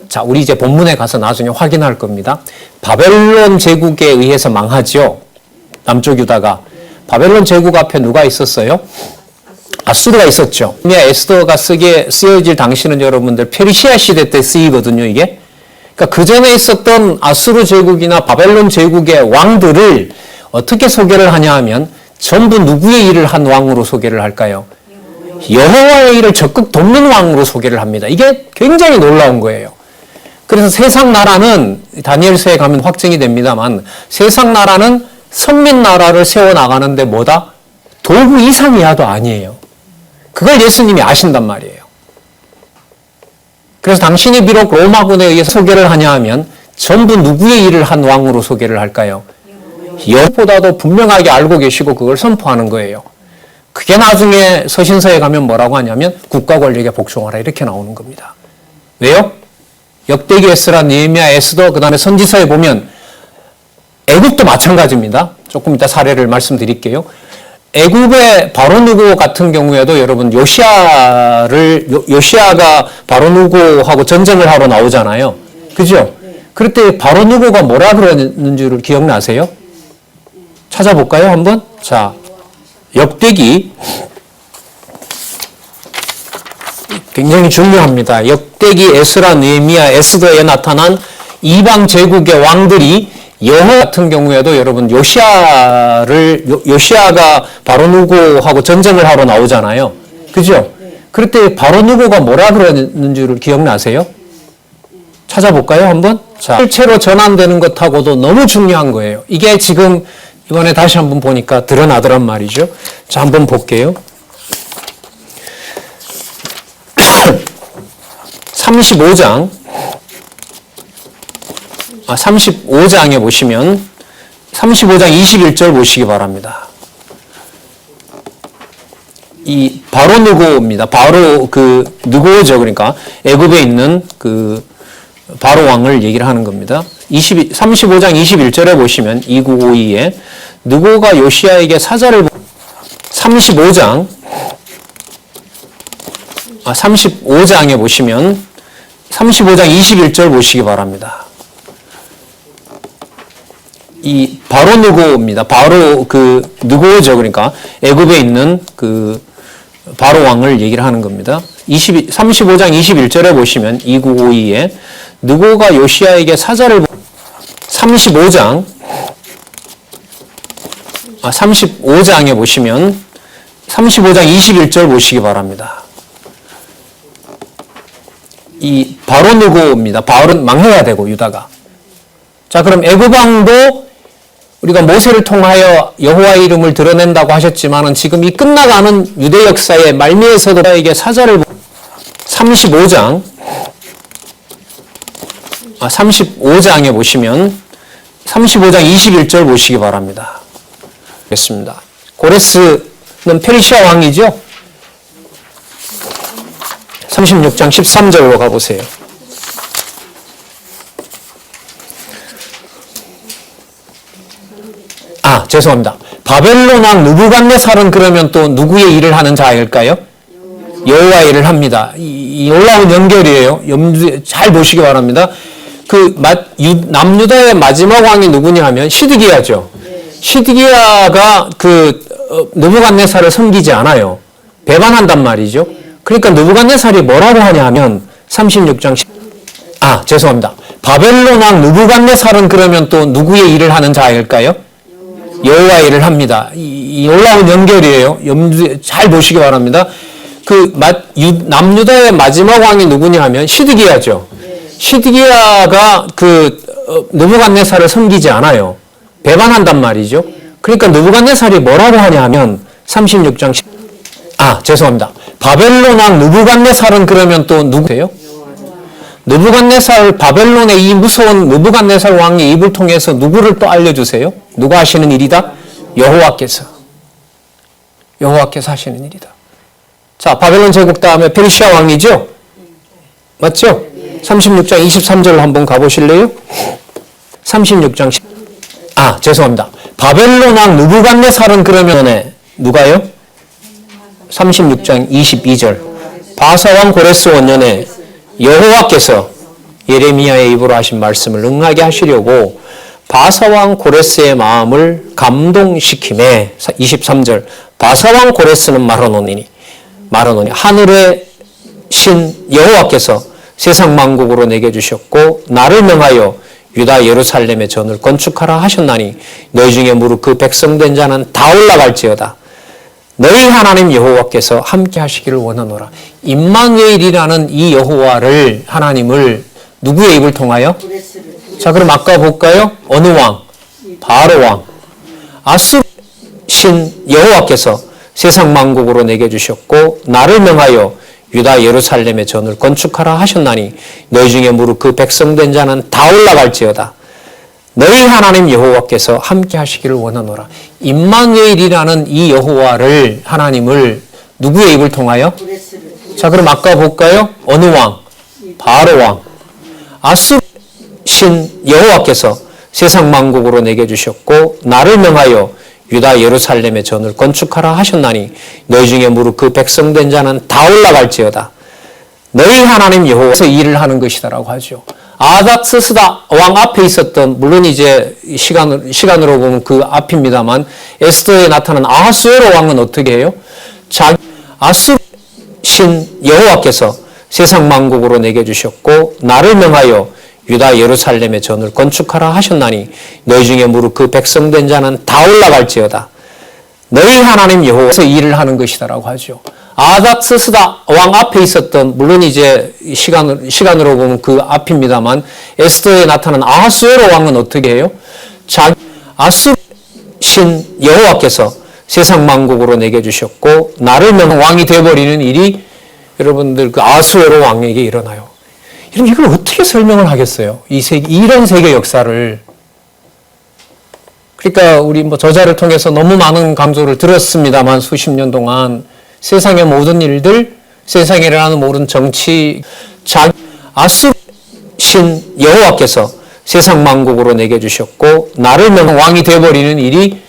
자, 우리 이제 본문에 가서 나중에 확인할 겁니다. 바벨론 제국에 의해서 망하죠. 남쪽 유다가. 바벨론 제국 앞에 누가 있었어요? 아수르가 있었죠. 에스더가 쓰여질 당시는 여러분들 페르시아 시대 때 쓰이거든요, 이게. 그러니까 그 전에 있었던 아수르 제국이나 바벨론 제국의 왕들을 어떻게 소개를 하냐 하면 전부 누구의 일을 한 왕으로 소개를 할까요? 여호와의 일을 적극 돕는 왕으로 소개를 합니다. 이게 굉장히 놀라운 거예요. 그래서 세상 나라는 다니엘서에 가면 확정이 됩니다만 세상 나라는 선민 나라를 세워나가는데 뭐다? 도구 이상이야도 아니에요. 그걸 예수님이 아신단 말이에요. 그래서 당신이 비록 로마군에 의해서 소개를 하냐 하면 전부 누구의 일을 한 왕으로 소개를 할까요? 여보다도 분명하게 알고 계시고 그걸 선포하는 거예요. 그게 나중에 서신서에 가면 뭐라고 하냐면 국가 권력에 복종하라 이렇게 나오는 겁니다. 왜요? 역대기 에스라, 느헤미야, 에스더, 그 다음에 선지서에 보면 애굽도 마찬가지입니다. 조금 이따 사례를 말씀드릴게요. 애굽의 바로누고 같은 경우에도 여러분 요시아가 바로누고하고 전쟁을 하러 나오잖아요. 그죠? 그럴 때 바로누고가 뭐라 그러는 줄 기억나세요? 찾아볼까요, 한번? 자, 역대기 굉장히 중요합니다. 역대기 에스라, 느헤미야, 에스더에 나타난 이방 제국의 왕들이 여호 같은 경우에도 여러분 요시아가 바로누고하고 전쟁을 하러 나오잖아요. 그죠? 그럴 때 바로누고가 뭐라 그러는 줄 기억나세요? 찾아볼까요, 한번? 자, 실체로 전환되는 것하고도 너무 중요한 거예요. 이게 지금 이번에 다시 한번 보니까 드러나더란 말이죠. 자, 한번 볼게요. 35장에 보시면 35장 21절 보시기 바랍니다. 이 바로 누고입니다. 바로 그 누고죠. 그러니까 애굽에 있는 그 바로 왕을 얘기를 하는 겁니다. 35장 21절에 보시면 2952에 누고가 요시야에게 사자를 35장에 보시면 35장 21절 보시기 바랍니다. 이 바로 누고입니다. 바로 그 누고죠. 그러니까 애굽에 있는 그 바로 왕을 얘기를 하는 겁니다. 35장 21절에 보시면 2952에 누고가 요시야에게 사자를 35장에 보시면 35장 21절 보시기 바랍니다. 이 바로 누고입니다. 바로는 망해야 되고 유다가. 자, 그럼 애굽 왕도 우리가 모세를 통하여 여호와의 이름을 드러낸다고 하셨지만은 지금 이 끝나가는 유대 역사의 말미에서도 에게 사자를 35장에 보시면 35장 21절 보시기 바랍니다. 알겠습니다. 고레스는 페르시아 왕이죠? 36장 13절로 가보세요. 죄송합니다. 바벨론 왕 느부갓네살은 그러면 또 누구의 일을 하는 자일까요? 여호와의 일을 합니다. 이 놀라운 연결이에요. 잘 보시기 바랍니다. 남유다의 마지막 왕이 누구냐 하면 시드기야죠. 시드기야가 느부갓네살을 섬기지 않아요. 배반한단 말이죠. 그러니까 느부갓네살이 뭐라고 하냐 하면 36장 죄송합니다. 바벨론 왕 느부갓네살은 그러면 또 누구의 일을 하는 자일까요? 여호와의 일을 합니다. 이 놀라운 연결이에요. 잘 보시기 바랍니다. 남유다의 마지막 왕이 누구냐 하면 시드기야죠. 시드기야가 느부갓네살을 섬기지 않아요. 배반한단 말이죠. 그러니까 느부갓네살이 뭐라고 하냐 하면 36장 죄송합니다. 바벨론 왕 느부갓네살은 그러면 또 누구세요? 느부갓네살, 바벨론의 이 무서운 느부갓네살 왕의 입을 통해서 누구를 또 알려주세요? 누가 하시는 일이다? 여호와께서 하시는 일이다. 자, 바벨론 제국 다음에 페르시아 왕이죠? 맞죠? 36장 23절 한번 가보실래요? 36장 죄송합니다. 바벨론 왕 느부갓네살은 그러면 누가요? 36장 22절. 바사 왕 고레스 원년에 여호와께서 예레미야의 입으로 하신 말씀을 응하게 하시려고 바사 왕 고레스의 마음을 감동시키매 23절. 바사 왕 고레스는 말하노니 하늘의 신 여호와께서 세상 만국으로 내게 주셨고 나를 명하여 유다 예루살렘의 전을 건축하라 하셨나니 너희 중에 무릇 그 백성된 자는 다 올라갈지어다. 너희 하나님 여호와께서 함께 하시기를 원하노라. 임마누엘이라는 이 여호와를 하나님을 누구의 입을 통하여? 자, 그럼 아까 볼까요? 어느 왕? 바로 왕. 아수르 신 여호와께서 세상 만국으로 내게 주셨고 나를 명하여 유다 예루살렘의 전을 건축하라 하셨나니 너희 중에 무릇 그 백성된 자는 다 올라갈지어다. 너희 하나님 여호와께서 함께 하시기를 원하노라. 임마누엘이라는 이 여호와를 하나님을 누구의 입을 통하여? 자, 그럼 아까 볼까요? 어느 왕? 바로 왕. 아수르 신 여호와께서 세상 만국으로 내게 주셨고 나를 명하여 유다 예루살렘의 전을 건축하라 하셨나니 너희 중에 무릇 그 백성된 자는 다 올라갈지어다. 너희 하나님 여호와께서 일을 하는 것이다라고 하죠. 아닥스스다 왕 앞에 있었던, 물론 이제 시간으로 보면 그 앞입니다만, 에스더에 나타난 아하수에로 왕은 어떻게 해요? 아수르 신 여호와께서 세상 만국으로 내게 주셨고 나를 명하여 유다 예루살렘의 전을 건축하라 하셨나니 너희 중에 무릇 그 백성된 자는 다 올라갈지어다. 너희 하나님 여호와께서 일을 하는 것이다라고 하죠. 아닥스스다 왕 앞에 있었던, 물론 이제 시간으로 보면 그 앞입니다만, 에스더에 나타난 아하수에로 왕은 어떻게 해요? 아수르 신 여호와께서 세상 만국으로 내게 주셨고 나를 명하여 왕이 되어버리는 일이 여러분들 그 아하수에로 왕에게 일어나요. 여러분, 이걸 어떻게 설명을 하겠어요? 이런 세계 역사를. 그러니까 우리 저자를 통해서 너무 많은 강조를 들었습니다만, 수십 년 동안 세상의 모든 일들, 세상에 일어나는 모든 정치, 아수르 신 여호와께서 세상 만국으로 내게 주셨고 나를 명하여 왕이 되어버리는 일이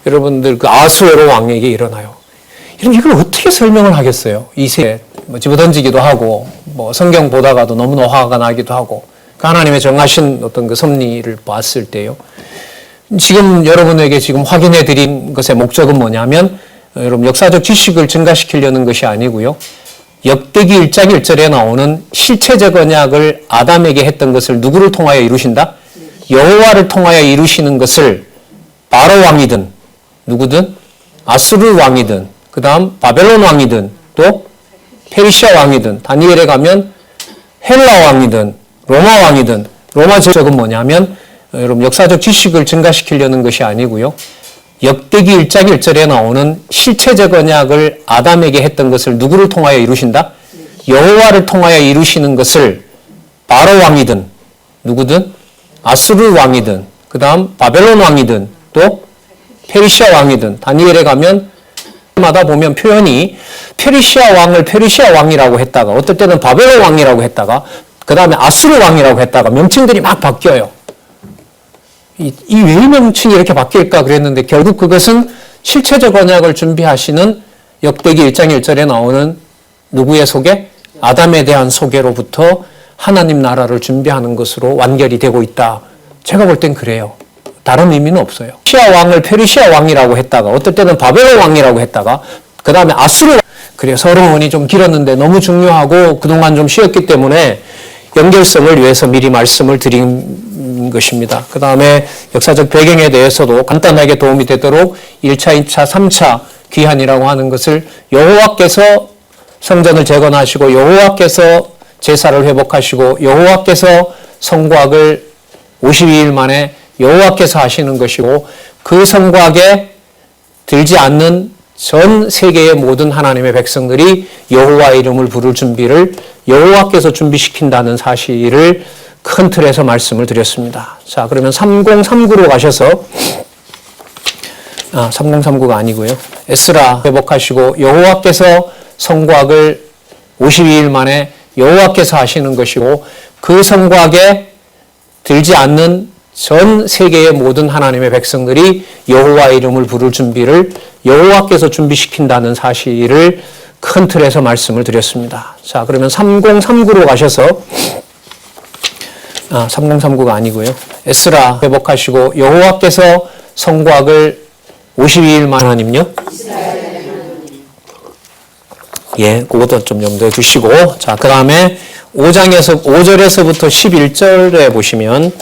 여러분들 그 아수에로 왕에게 일어나요. 여러분, 이걸 어떻게 설명을 하겠어요? 이 세계 집어던지기도 하고, 성경 보다가도 너무나 화가 나기도 하고, 그 하나님의 정하신 어떤 그 섭리를 봤을 때요. 지금 여러분에게 지금 확인해 드린 것의 목적은 뭐냐면, 여러분 역사적 지식을 증가시키려는 것이 아니고요. 역대기 1장 1절에 나오는 실체적 언약을 아담에게 했던 것을 누구를 통하여 이루신다? 여호와를 통하여 이루시는 것을 바로 왕이든 누구든 아수르 왕이든 그 다음 바벨론 왕이든 또 페르시아 왕이든 다니엘에 가면 헬라 왕이든 로마 왕이든, 로마 제국은 뭐냐면 여러분 역사적 지식을 증가시키려는 것이 아니고요. 역대기 1장 1절에 나오는 실체적 언약을 아담에게 했던 것을 누구를 통하여 이루신다? 여호와를 통하여 이루시는 것을 바로 왕이든 누구든 아수르 왕이든 그 다음 바벨론 왕이든 또 페르시아 왕이든, 다니엘에 가면 마다 보면 표현이 페르시아 왕을 페르시아 왕이라고 했다가 어떨 때는 바벨론 왕이라고 했다가 그 다음에 아수르 왕이라고 했다가 명칭들이 막 바뀌어요. 이 왜 명칭이 이렇게 바뀔까 그랬는데 결국 그것은 실체적 언약을 준비하시는 역대기 1장 1절에 나오는 누구의 소개? 아담에 대한 소개로부터 하나님 나라를 준비하는 것으로 완결이 되고 있다. 제가 볼 땐 그래요. 다른 의미는 없어요. 페르시아 왕을 페르시아 왕이라고 했다가 어떨 때는 바벨론 왕이라고 했다가 그 다음에 아수르. 그래요. 서론이 좀 길었는데 너무 중요하고 그동안 좀 쉬었기 때문에 연결성을 위해서 미리 말씀을 드린 것입니다. 그 다음에 역사적 배경에 대해서도 간단하게 도움이 되도록 1차, 2차, 3차 귀환이라고 하는 것을 여호와께서 성전을 재건하시고 여호와께서 제사를 회복하시고 여호와께서 성곽을 52일 만에 여호와께서 하시는 것이고 그 성곽에 들지 않는 전 세계의 모든 하나님의 백성들이 여호와의 이름을 부를 준비를 여호와께서 준비시킨다는 사실을 큰 틀에서 말씀을 드렸습니다. 자, 그러면 3039로 가셔서 3039가 아니고요. 에스라 회복하시고 여호와께서 성곽을 52일 만에 여호와께서 하시는 것이고 그 성곽에 들지 않는 전 세계의 모든 하나님의 백성들이 여호와의 이름을 부를 준비를 여호와께서 준비시킨다는 사실을 큰 틀에서 말씀을 드렸습니다. 자, 그러면 3039로 가셔서 3039가 아니고요. 에스라 회복하시고 여호와께서 성곽을 52일만 하나님요? 예, 그것도 좀 염두에 두시고, 자, 그 다음에 5절에서부터 11절에 보시면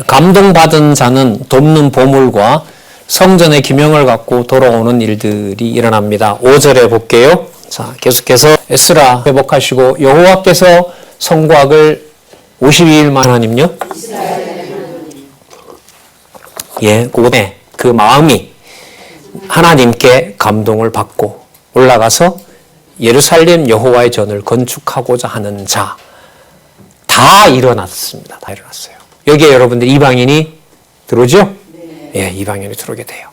감동받은 자는 돕는 보물과 성전의 기명을 갖고 돌아오는 일들이 일어납니다. 5절에 볼게요. 자, 계속해서 에스라 회복하시고 여호와께서 성곽을 52일만 하나님요? 예, 그 마음이 하나님께 감동을 받고 올라가서 예루살렘 여호와의 전을 건축하고자 하는 자 다 일어났습니다. 다 일어났어요. 여기에 여러분들 이방인이 들어오죠? 네. 예, 이방인이 들어오게 돼요.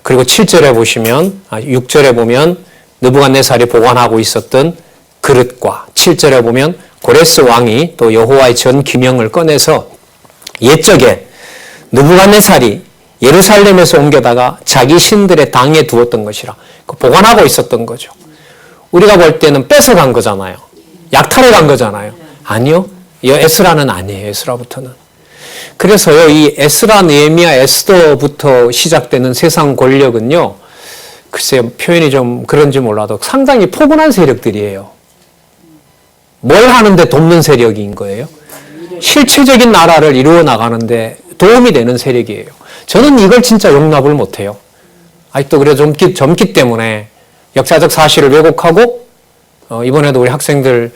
그리고 7절에 보시면 6절에 보면 느부갓네살이 보관하고 있었던 그릇과 7절에 보면 고레스 왕이 또 여호와의 전 기명을 꺼내서 옛적에 느부갓네살이 예루살렘에서 옮겨다가 자기 신들의 당에 두었던 것이라 보관하고 있었던 거죠. 우리가 볼 때는 뺏어간 거잖아요. 약탈해간 거잖아요. 아니요. 이 에스라는 아니에요. 에스라부터는. 그래서요, 이 에스라, 느헤미야, 에스더부터 시작되는 세상 권력은요, 글쎄요, 표현이 좀 그런지 몰라도 상당히 포근한 세력들이에요. 뭘 하는데 돕는 세력인 거예요? 실체적인 나라를 이루어 나가는데 도움이 되는 세력이에요. 저는 이걸 진짜 용납을 못해요. 아직도 그래 젊기 때문에 역사적 사실을 왜곡하고, 이번에도 우리 학생들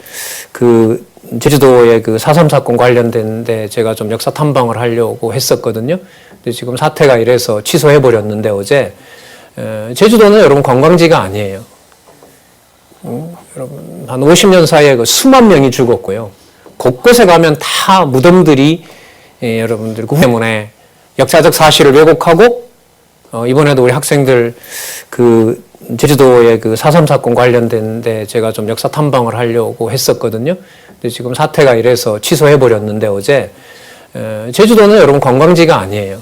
제주도의 4.3 사건 관련된데 제가 좀 역사 탐방을 하려고 했었거든요. 근데 지금 사태가 이래서 취소해버렸는데 어제, 제주도는 여러분 관광지가 아니에요. 여러분, 한 50년 사이에 수만 명이 죽었고요. 곳곳에 가면 다 무덤들이, 여러분들 때문에 역사적 사실을 왜곡하고, 이번에도 우리 학생들 제주도의 4.3 사건 관련된데 제가 좀 역사 탐방을 하려고 했었거든요. 근데 지금 사태가 이래서 취소해버렸는데 어제, 제주도는 여러분 관광지가 아니에요.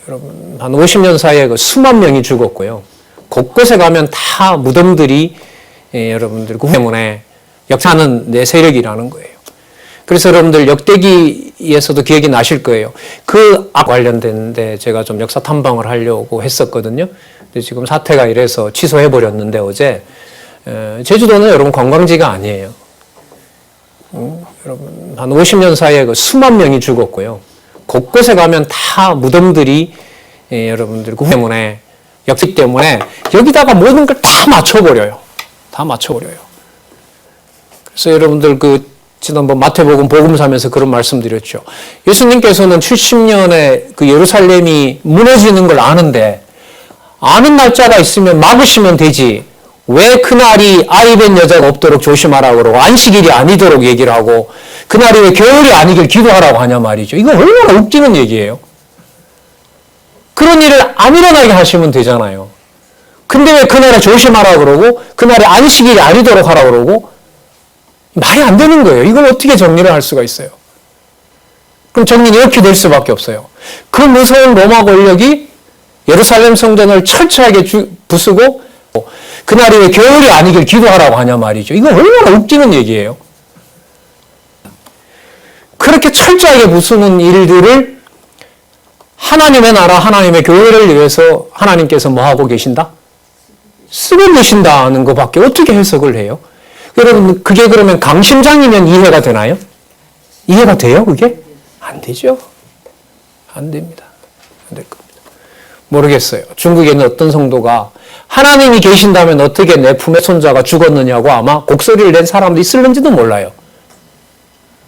여러분, 한 50년 사이에 수만 명이 죽었고요. 곳곳에 가면 다 무덤들이, 여러분들 때문에 역사는 내 세력이라는 거예요. 그래서 여러분들 역대기에서도 기억이 나실 거예요. 관련된데 제가 좀 역사 탐방을 하려고 했었거든요. 근데 지금 사태가 이래서 취소해버렸는데 어제, 제주도는 여러분 관광지가 아니에요. 여러분, 한 50년 사이에 수만 명이 죽었고요. 곳곳에 가면 다 무덤들이, 여러분들 때문에 역사 때문에 여기다가 모든 걸 다 맞춰버려요. 다 맞춰버려요. 그래서 여러분들 지난번 마태복음 복음서면서 그런 말씀드렸죠. 예수님께서는 70년에 예루살렘이 무너지는 걸 아는데 아는 날짜가 있으면 막으시면 되지. 왜 그날이 아이 뵌 여자가 없도록 조심하라고 그러고 안식일이 아니도록 얘기를 하고 그날이 왜 겨울이 아니길 기도하라고 하냐 말이죠. 이거 얼마나 웃기는 얘기예요. 그런 일을 안 일어나게 하시면 되잖아요. 근데 왜 그날에 조심하라고 그러고 그날이 안식일이 아니도록 하라고 그러고 말이 안 되는 거예요. 이걸 어떻게 정리를 할 수가 있어요? 그럼 정리는 이렇게 될 수밖에 없어요. 그 무서운 로마 권력이 예루살렘 성전을 철저하게 부수고 그날이 왜 겨울이 아니길 기도하라고 하냐 말이죠. 이거 얼마나 웃기는 얘기예요. 그렇게 철저하게 부수는 일들을 하나님의 나라, 하나님의 교회를 위해서 하나님께서 뭐 하고 계신다? 쓰고 계신다는 것밖에 어떻게 해석을 해요? 여러분, 그게 그러면 강심장이면 이해가 되나요? 이해가 돼요, 그게? 안 되죠. 안 됩니다. 안 될 겁니다. 모르겠어요. 중국에 있는 어떤 성도가 하나님이 계신다면 어떻게 내 품에 손자가 죽었느냐고 아마 곡소리를 낸 사람도 있을는지도 몰라요.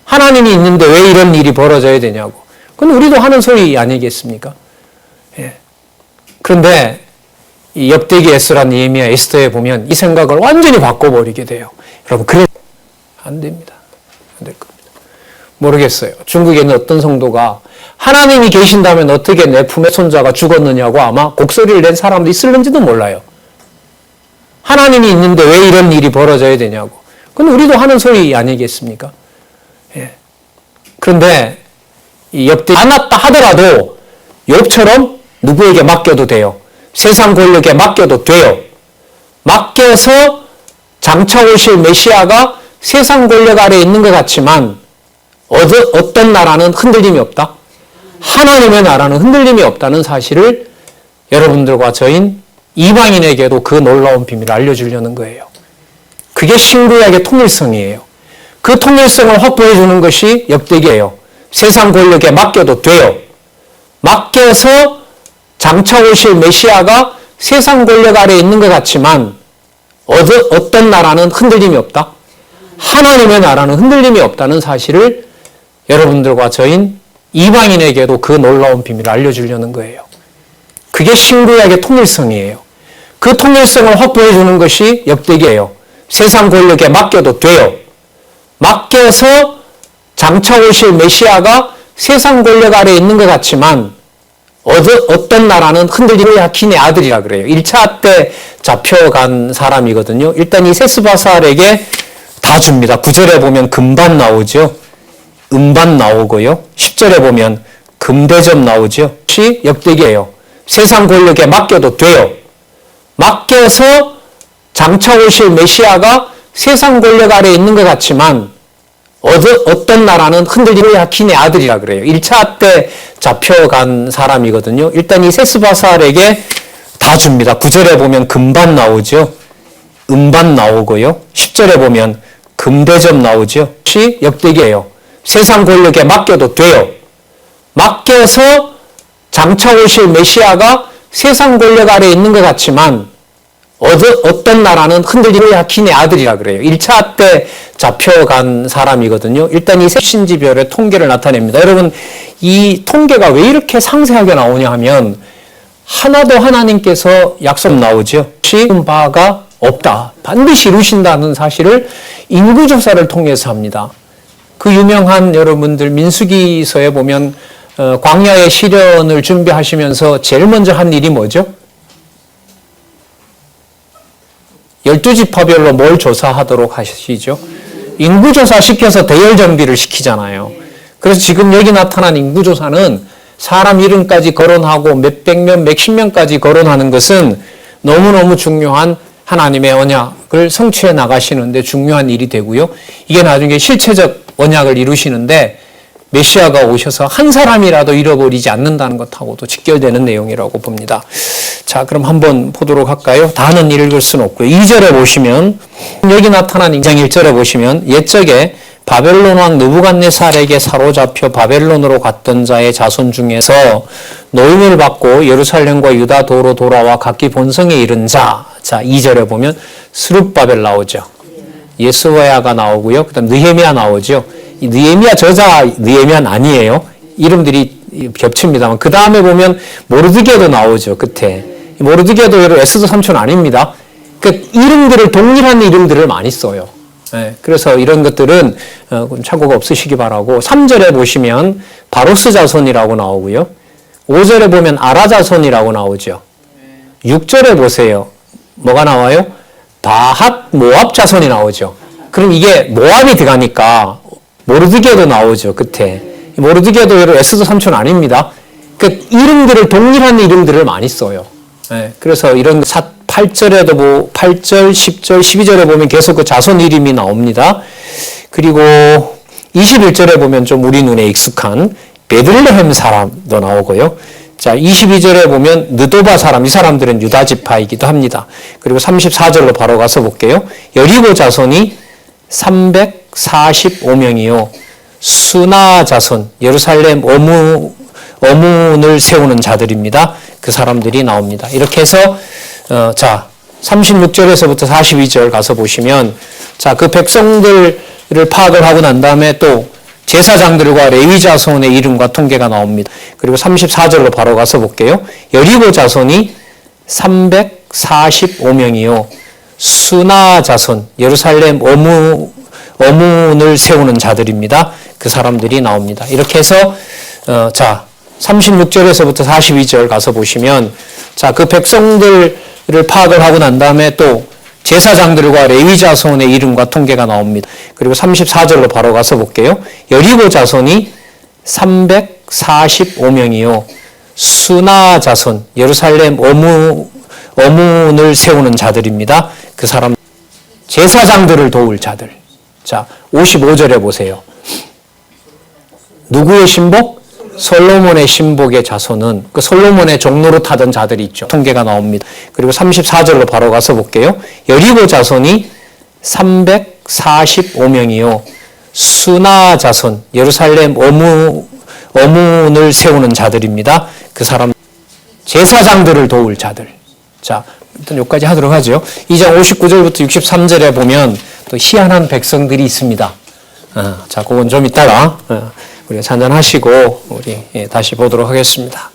하나님이 있는데 왜 이런 일이 벌어져야 되냐고. 그건 우리도 하는 소리 아니겠습니까? 예. 그런데 이 역대기 에스라, 느헤미야, 에스더에 보면 이 생각을 완전히 바꿔버리게 돼요. 여러분, 그래 안 됩니다. 안 될 겁니다. 모르겠어요. 중국에 있는 어떤 성도가 하나님이 계신다면 어떻게 내 품에 손자가 죽었느냐고 아마 곡소리를 낸 사람도 있을는지도 몰라요. 하나님이 있는데 왜 이런 일이 벌어져야 되냐고. 그건 우리도 하는 소리 아니겠습니까? 예. 그런데 이 욥들이 않았다 하더라도 욥처럼 누구에게 맡겨도 돼요. 세상 권력에 맡겨도 돼요. 맡겨서 장차 오실 메시아가 세상 권력 아래에 있는 것 같지만 어떤 나라는 흔들림이 없다? 하나님의 나라는 흔들림이 없다는 사실을 여러분들과 저인 이방인에게도 그 놀라운 비밀을 알려주려는 거예요. 그게 신구약의 통일성이에요. 그 통일성을 확보해 주는 것이 엽대기예요. 세상 권력에 맡겨도 돼요. 맡겨서 장차 오실 메시아가 세상 권력 아래에 있는 것 같지만 어떤 나라는 흔들림이 없다? 하나님의 나라는 흔들림이 없다는 사실을 여러분들과 저인 이방인에게도 그 놀라운 비밀을 알려주려는 거예요. 그게 신구약의 통일성이에요. 그 통일성을 확보해 주는 것이 엽대기예요. 세상 권력에 맡겨도 돼요. 맡겨서 장차 오실 메시아가 세상 권력 아래에 있는 것 같지만 어떤 나라는 흔들림이 야킨의 아들이라 그래요. 1차 때 잡혀간 사람이거든요. 일단 이 세스바살에게 다 줍니다. 9절에 보면 금반 나오죠. 음반 나오고요. 10절에 보면 금대접 나오죠. 시 엽대기예요. 세상 권력에 맡겨도 돼요. 맡겨서 장차 오실 메시아가 세상 권력 아래에 있는 것 같지만 어떤 나라는 흔들림이 야킨의 아들이라 그래요. 1차 때 잡혀간 사람이거든요. 일단 이 세스바살에게 다 줍니다. 9절에 보면 금반 나오죠. 음반 나오고요. 10절에 보면 금대접 나오죠. 시 엽대기예요. 세상 권력에 맡겨도 돼요. 맡겨서 장차 오실 메시아가 세상 권력 아래에 있는 것 같지만 어떤 나라는 흔들림이 야킨의 아들이라 그래요. 1차 때 잡혀간 사람이거든요. 일단 이 신지별의 통계를 나타냅니다. 여러분, 이 통계가 왜 이렇게 상세하게 나오냐 하면 하나도 하나님께서 약속 나오죠. 지은 바가 없다. 반드시 이루신다는 사실을 인구조사를 통해서 합니다. 그 유명한 여러분들 민수기서에 보면 광야의 시련을 준비하시면서 제일 먼저 한 일이 뭐죠? 12지파별로 뭘 조사하도록 하시죠? 인구조사 시켜서 대열 정비를 시키잖아요. 그래서 지금 여기 나타난 인구조사는 사람 이름까지 거론하고 몇백 명, 몇십 명까지 거론하는 것은 너무너무 중요한 하나님의 언약을 성취해 나가시는데 중요한 일이 되고요. 이게 나중에 실체적 언약을 이루시는데 메시아가 오셔서 한 사람이라도 잃어버리지 않는다는 것하고도 직결되는 내용이라고 봅니다. 자, 그럼 한번 보도록 할까요? 다는 읽을 수는 없고요. 2절에 보시면 여기 나타난 2장 1절에 보시면 옛적에 바벨론 왕 느부갓네살에게 사로잡혀 바벨론으로 갔던 자의 자손 중에서 노임을 받고 예루살렘과 유다 도로 돌아와 각기 본성에 이른 자. 자, 2절에 보면 스룹바벨 나오죠. 예스와야가 나오고요. 그다음 느헤미야 나오죠. 이 느헤미야 저자 느헤미야는 아니에요. 이름들이 겹칩니다만 그 다음에 보면 모르드게도 나오죠. 끝에 모르드게도 여러분 에스더 삼촌 아닙니다. 그 이름들을 동일한 이름들을 많이 써요. 네, 그래서 이런 것들은 착오가 없으시기 바라고 3절에 보시면 바로스 자손이라고 나오고요. 5절에 보면 아라 자손이라고 나오죠. 6절에 보세요. 뭐가 나와요? 바핫 모압 자손이 나오죠. 그럼 이게 모압이 들어가니까 모르드게도 나오죠. 끝에. 모르드게도 여러분 에스더 삼촌 아닙니다. 그 이름들을 동일한 이름들을 많이 써요. 네, 그래서 이런 8절에도 8절, 10절, 12절에 보면 계속 그 자손 이름이 나옵니다. 그리고 21절에 보면 좀 우리 눈에 익숙한 베들레헴 사람도 나오고요. 자, 22절에 보면 느도바 사람, 이 사람들은 유다 지파이기도 합니다. 그리고 34절로 바로 가서 볼게요. 여리고 자손이 345명이요. 수나 자손, 예루살렘 어문을 세우는 자들입니다. 그 사람들이 나옵니다. 이렇게 해서 자 36절에서부터 42절 가서 보시면 자, 그 백성들을 파악을 하고 난 다음에 또 제사장들과 레위 자손의 이름과 통계가 나옵니다. 그리고 34절로 바로 가서 볼게요. 여리고 자손이 345명이요. 수나 자손, 예루살렘 어문을 세우는 자들입니다. 그 사람들이 나옵니다. 이렇게 해서 자 36절에서부터 42절 가서 보시면 자, 그 백성들을 파악을 하고 난 다음에 또 제사장들과 레위 자손의 이름과 통계가 나옵니다. 그리고 34절로 바로 가서 볼게요. 여리고 자손이 345명이요. 수나 자손, 예루살렘 어문을 세우는 자들입니다. 그 사람, 제사장들을 도울 자들. 자, 55절에 보세요. 누구의 신복? 솔로몬의 신복의 자손은 그 솔로몬의 종로로 타던 자들이 있죠. 통계가 나옵니다. 그리고 34절로 바로 가서 볼게요. 여리고 자손이 345명이요. 수나 자손, 예루살렘 어문을 세우는 자들입니다. 그 사람, 제사장들을 도울 자들. 자, 일단 여기까지 하도록 하죠. 2장 59절부터 63절에 보면 또 희한한 백성들이 있습니다. 자, 그건 좀 이따가 우리가 잔잔하시고 우리 다시 보도록 하겠습니다.